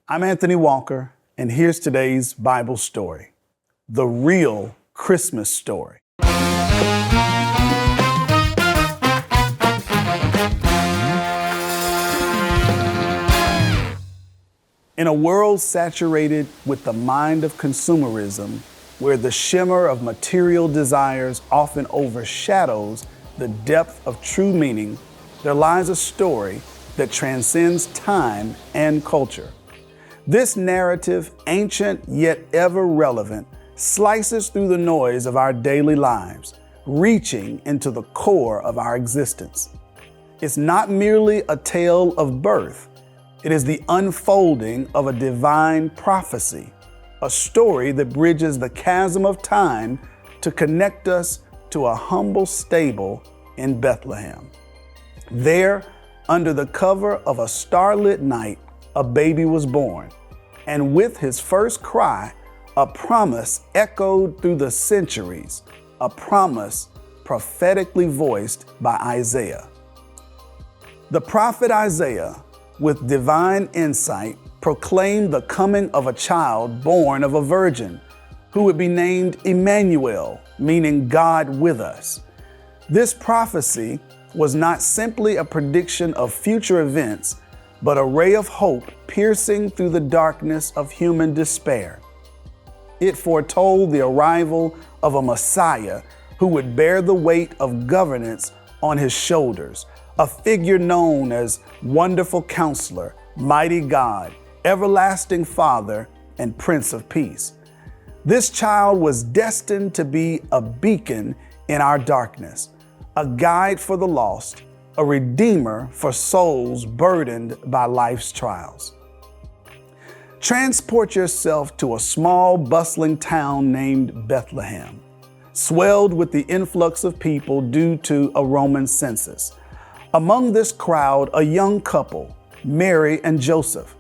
I'm Anthony Walker, and here's today's Bible story, the real Christmas story. In a world saturated with the mind of consumerism, where the shimmer of material desires often overshadows the depth of true meaning, there lies a story that transcends time and culture. This narrative, ancient yet ever relevant, slices through the noise of our daily lives, reaching into the core of our existence. It's not merely a tale of birth. It is the unfolding of a divine prophecy, a story that bridges the chasm of time to connect us to a humble stable in Bethlehem. There, under the cover of a starlit night, a baby was born, and with his first cry, a promise echoed through the centuries, a promise prophetically voiced by Isaiah. The prophet Isaiah, with divine insight, proclaimed the coming of a child born of a virgin, who would be named Emmanuel, meaning God with us. This prophecy was not simply a prediction of future events, but a ray of hope piercing through the darkness of human despair. It foretold the arrival of a Messiah who would bear the weight of governance on his shoulders, a figure known as Wonderful Counselor, Mighty God, Everlasting Father, and Prince of Peace. This child was destined to be a beacon in our darkness, a guide for the lost, a redeemer for souls burdened by life's trials. Transport yourself to a small, bustling town named Bethlehem, swelled with the influx of people due to a Roman census. Among this crowd, a young couple, Mary and Joseph.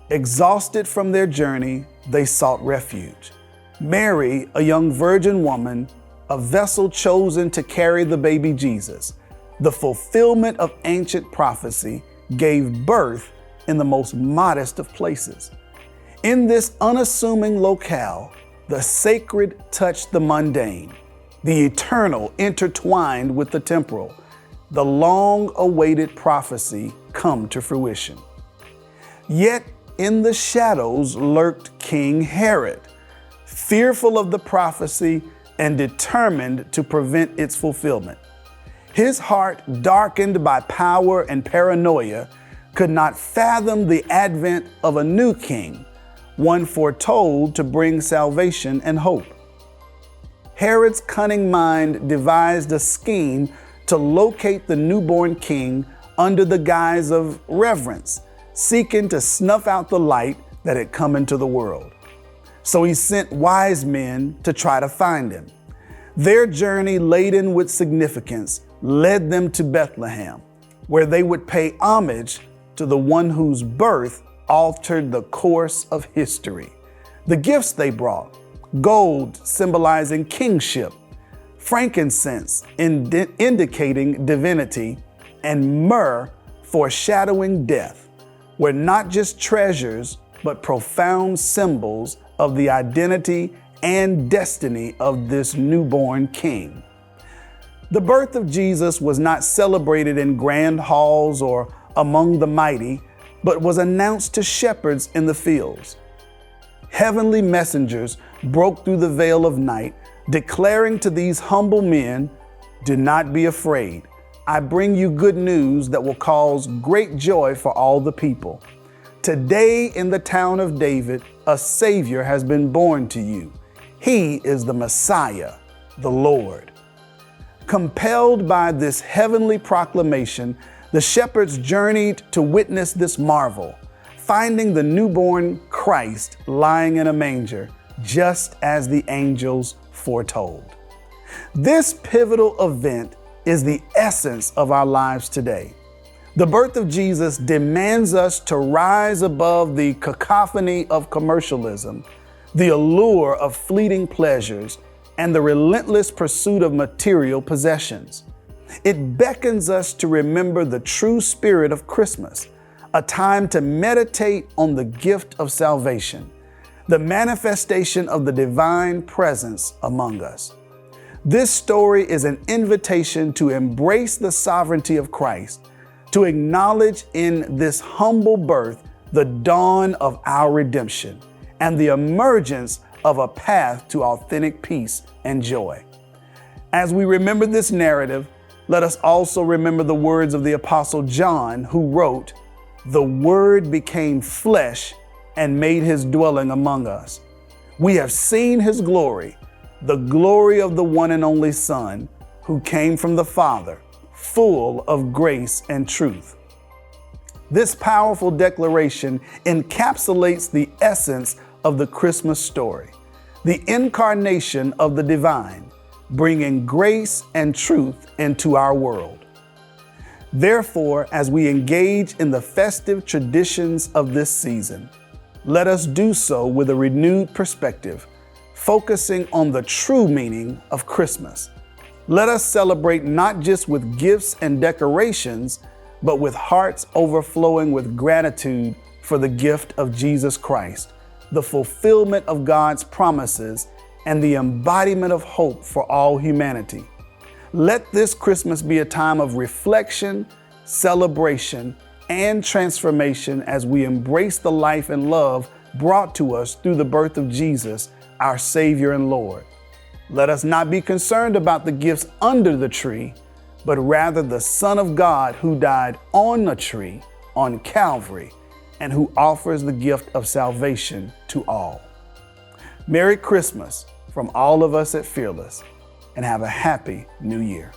Exhausted from their journey, they sought refuge. Mary, a young virgin woman, a vessel chosen to carry the baby Jesus, the fulfillment of ancient prophecy, gave birth in the most modest of places. In this unassuming locale, the sacred touched the mundane, the eternal intertwined with the temporal, the long-awaited prophecy come to fruition. Yet in the shadows lurked King Herod, fearful of the prophecy and determined to prevent its fulfillment. His heart, darkened by power and paranoia, could not fathom the advent of a new king, one foretold to bring salvation and hope. Herod's cunning mind devised a scheme to locate the newborn king under the guise of reverence, seeking to snuff out the light that had come into the world. So he sent wise men to try to find him. Their journey, laden with significance, led them to Bethlehem, where they would pay homage to the one whose birth altered the course of history. The gifts they brought: gold symbolizing kingship, frankincense indicating divinity, and myrrh foreshadowing death, were not just treasures, but profound symbols of the identity and destiny of this newborn king. The birth of Jesus was not celebrated in grand halls or among the mighty, but was announced to shepherds in the fields. Heavenly messengers broke through the veil of night, declaring to these humble men, "Do not be afraid. I bring you good news that will cause great joy for all the people. Today in the town of David, a Savior has been born to you. He is the Messiah, the Lord." Compelled by this heavenly proclamation, the shepherds journeyed to witness this marvel, finding the newborn Christ lying in a manger, just as the angels foretold. This pivotal event is the essence of our lives today. The birth of Jesus demands us to rise above the cacophony of commercialism, the allure of fleeting pleasures, and the relentless pursuit of material possessions. It beckons us to remember the true spirit of Christmas, a time to meditate on the gift of salvation, the manifestation of the divine presence among us. This story is an invitation to embrace the sovereignty of Christ, to acknowledge in this humble birth the dawn of our redemption and the emergence of a path to authentic peace and joy. As we remember this narrative, let us also remember the words of the Apostle John, who wrote, "The Word became flesh and made his dwelling among us. We have seen his glory, the glory of the one and only Son, who came from the Father, full of grace and truth." This powerful declaration encapsulates the essence of the Christmas story, the incarnation of the divine, bringing grace and truth into our world. Therefore, as we engage in the festive traditions of this season, let us do so with a renewed perspective, focusing on the true meaning of Christmas. Let us celebrate not just with gifts and decorations, but with hearts overflowing with gratitude for the gift of Jesus Christ, the fulfillment of God's promises, and the embodiment of hope for all humanity. Let this Christmas be a time of reflection, celebration, and transformation as we embrace the life and love brought to us through the birth of Jesus, our Savior and Lord. Let us not be concerned about the gifts under the tree, but rather the Son of God who died on a tree on Calvary and who offers the gift of salvation to all. Merry Christmas from all of us at Fearless, and have a happy New Year.